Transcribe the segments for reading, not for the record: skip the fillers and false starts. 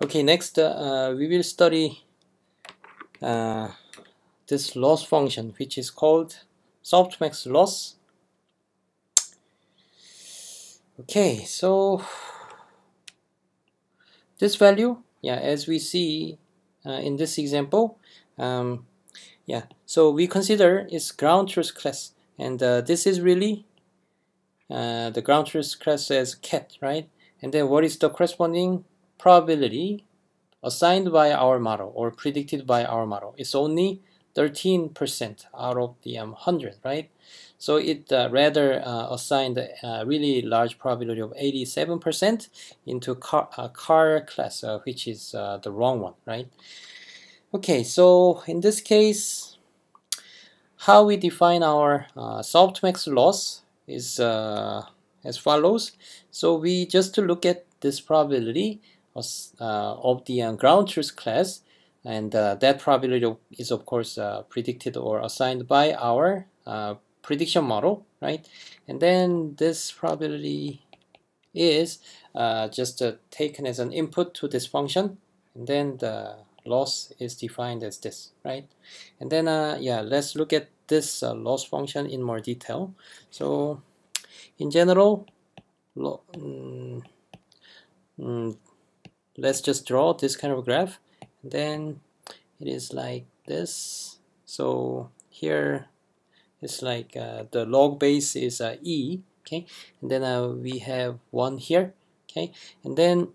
Okay, next we will study this loss function, which is called softmax loss. Okay, so this value, as we see in this example, so we consider its ground truth class, and this is really the ground truth class as cat, right? And then what is the corresponding probability assigned by our model or predicted by our model? It's only 13% out of the 100, right? So it rather assigned a really large probability of 87% into car class, which is the wrong one, right? Okay, so in this case, how we define our softmax loss is as follows. So we just to look at this probability of the ground truth class, and that probability is of course predicted or assigned by our prediction model, right? And then this probability is just taken as an input to this function, and then the loss is defined as this, right? And then let's look at this loss function in more detail. So in general, let's just draw this kind of graph, and then it is like this. So here it's like the log base is e, okay, and then we have 1 here, okay, and then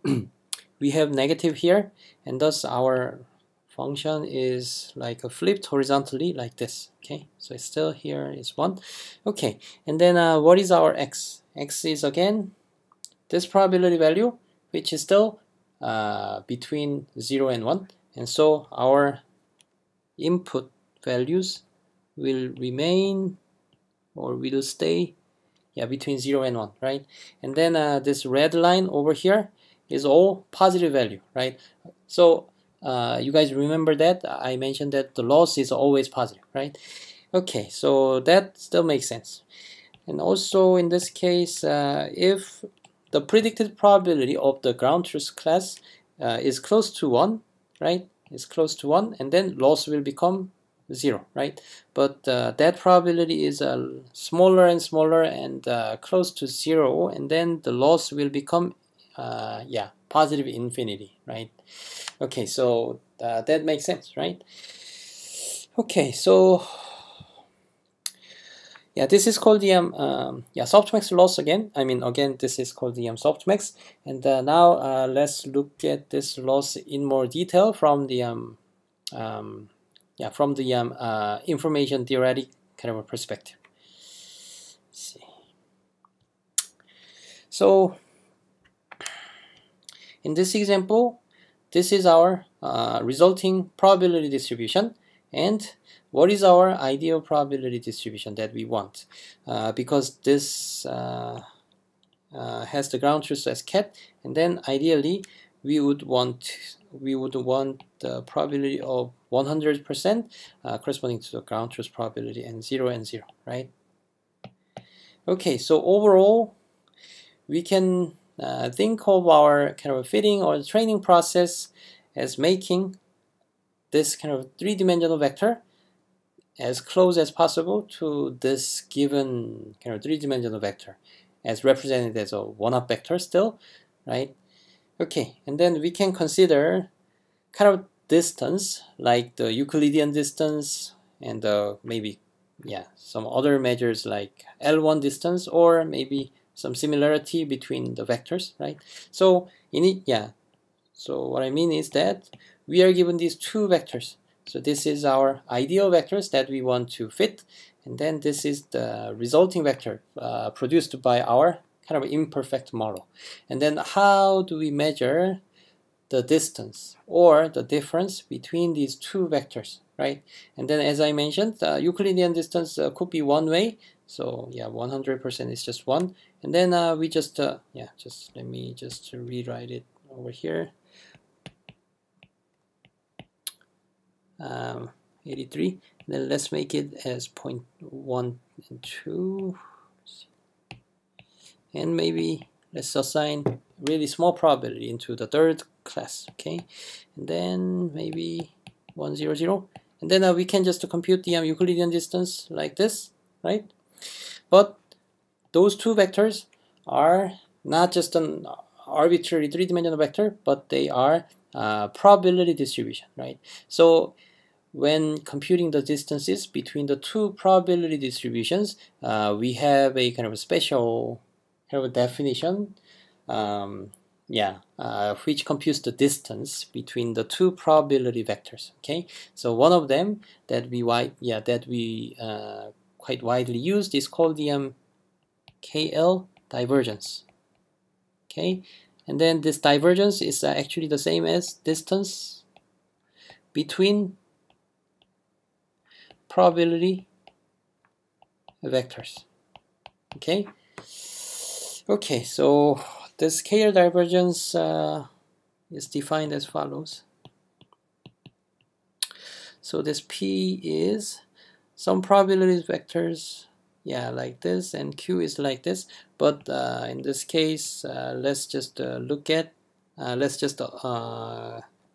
we have negative here, and thus our function is like flipped horizontally like this, okay. So it's still here is 1, okay. And then what is our x? X is again this probability value, which is still between 0 and 1, and so our input values will remain or will stay between 0 and 1, right? And then this red line over here is all positive value, right? So you guys remember that I mentioned that the loss is always positive, right? Okay, so that still makes sense. And also in this case, if the predicted probability of the ground truth class is close to 1, right? Is close to 1, and then loss will become 0, right? But that probability is smaller and smaller and close to 0, and then the loss will become positive infinity, right? Okay, so that makes sense, right? Okay, so this is called the softmax loss again. Again, this is called the softmax. And now let's look at this loss in more detail from the information theoretic kind of a perspective. Let's see. So in this example, this is our resulting probability distribution, and what is our ideal probability distribution that we want? Because this has the ground truth as cat, and then ideally we would want the probability of 100% corresponding to the ground truth probability, and 0 and 0, right? Okay, so overall we can think of our kind of fitting or training process as making this kind of three-dimensional vector as close as possible to this given kind of three-dimensional vector, as represented as a one-up vector still, right? Okay, and then we can consider kind of distance, like the Euclidean distance, and maybe some other measures like L1 distance, or maybe some similarity between the vectors, right? So so what I mean is that we are given these two vectors. So this is our ideal vectors that we want to fit, and then this is the resulting vector produced by our kind of imperfect model. And then how do we measure the distance or the difference between these two vectors, right? And then as I mentioned, Euclidean distance could be one way. So 100% is just 1. And then we just let me just rewrite it over here. 83. And then let's make it as 0.1 and 2. And maybe let's assign really small probability into the third class, okay? And then maybe 1, 0, 0. And then we can just compute the Euclidean distance like this, right? But those two vectors are not just an arbitrary three-dimensional vector, but they are probability distribution, right? So when computing the distances between the two probability distributions, we have a kind of a special kind of a definition, which computes the distance between the two probability vectors. Okay, so one of them that we quite widely used is called the KL divergence. Okay, and then this divergence is actually the same as distance between probability vectors. Okay, so this KL divergence is defined as follows. So this P is some probability vectors, like this, and Q is like this. But in this case, let's just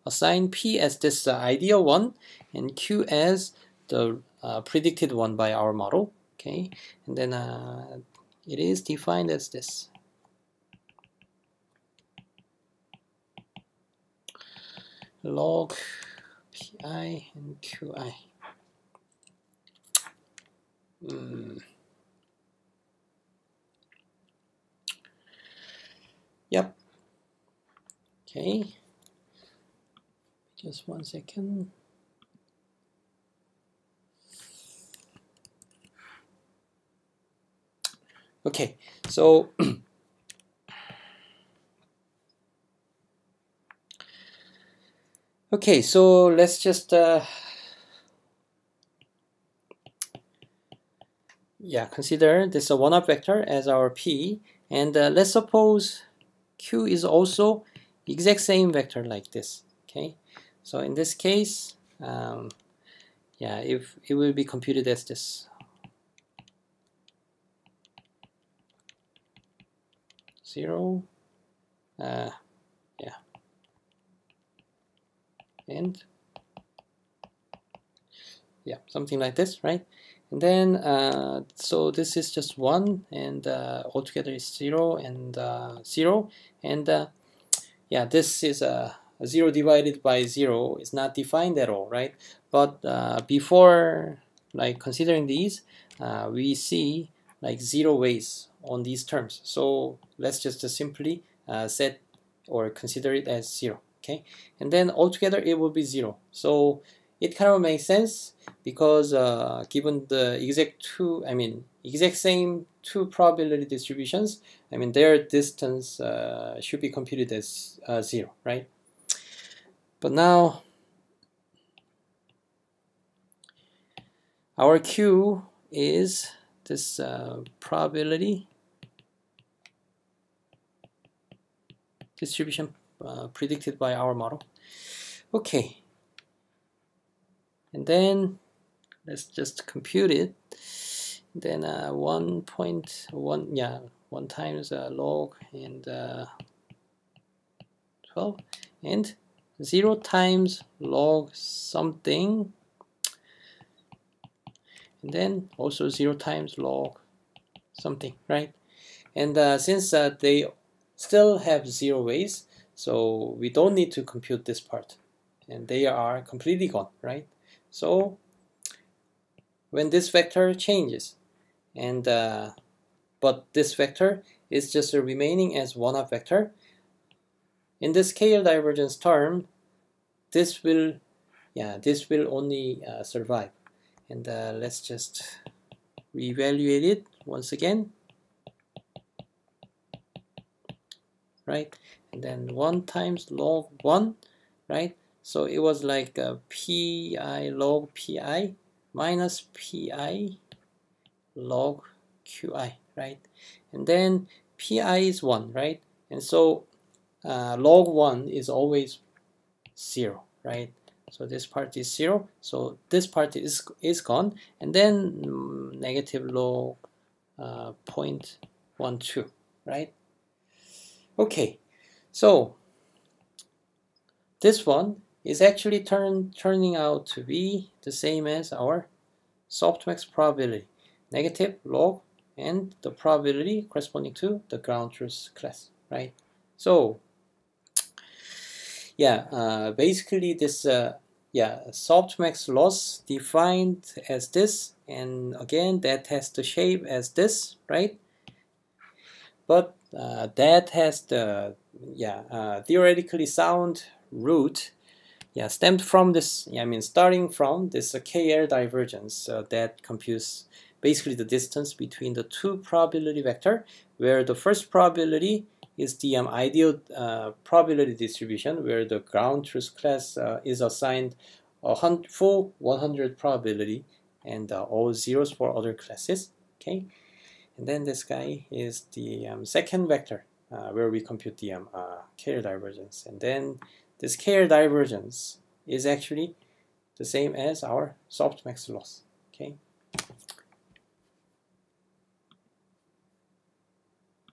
assign P as this ideal one and Q as the predicted one by our model. Okay, and then it is defined as this. Log Pi and Qi. Yep. Okay. Just 1 second. Okay, so so let's just consider this a one-up vector as our P, and let's suppose Q is also the exact same vector like this. Okay, so in this case, if it will be computed as this 0, and something like this, right? And then so this is just 1, and altogether is 0 and 0, and this is a 0 divided by 0 is not defined at all, right? But before considering these, we see 0 ways on these terms. So let's just simply set or consider it as 0. Okay, and then altogether it will be 0. So it kind of makes sense because given the exact same two probability distributions, their distance should be computed as 0, right? But now our Q is this probability distribution predicted by our model. Okay, and then let's just compute it. Then 1.1 1 times log and 12, and 0 times log something, and then also 0 times log something, right? And since they still have 0 ways, so we don't need to compute this part, and they are completely gone, right? So when this vector changes, and but this vector is just remaining as one-up vector, in this KL divergence term, this will only survive. And let's just reevaluate it once again, right? And then 1 times log 1, right? So it was like pi log pi minus pi log qi, right? And then pi is 1, right? And so log 1 is always 0, right? So this part is 0, so this part is gone, and then negative log 0.12, right? Okay, so this one is actually turning out to be the same as our softmax probability, negative log and the probability corresponding to the ground truth class, right? So yeah, basically this softmax loss defined as this, and again that has the shape as this, right? But that has the theoretically sound root stemmed from this, starting from this KR divergence that computes basically the distance between the two probability vector, where the first probability is the ideal probability distribution, where the ground truth class is assigned a full 100 probability and all zeros for other classes. Okay, and then this guy is the second vector where we compute the KR divergence, and then this KR divergence is actually the same as our softmax loss. Okay,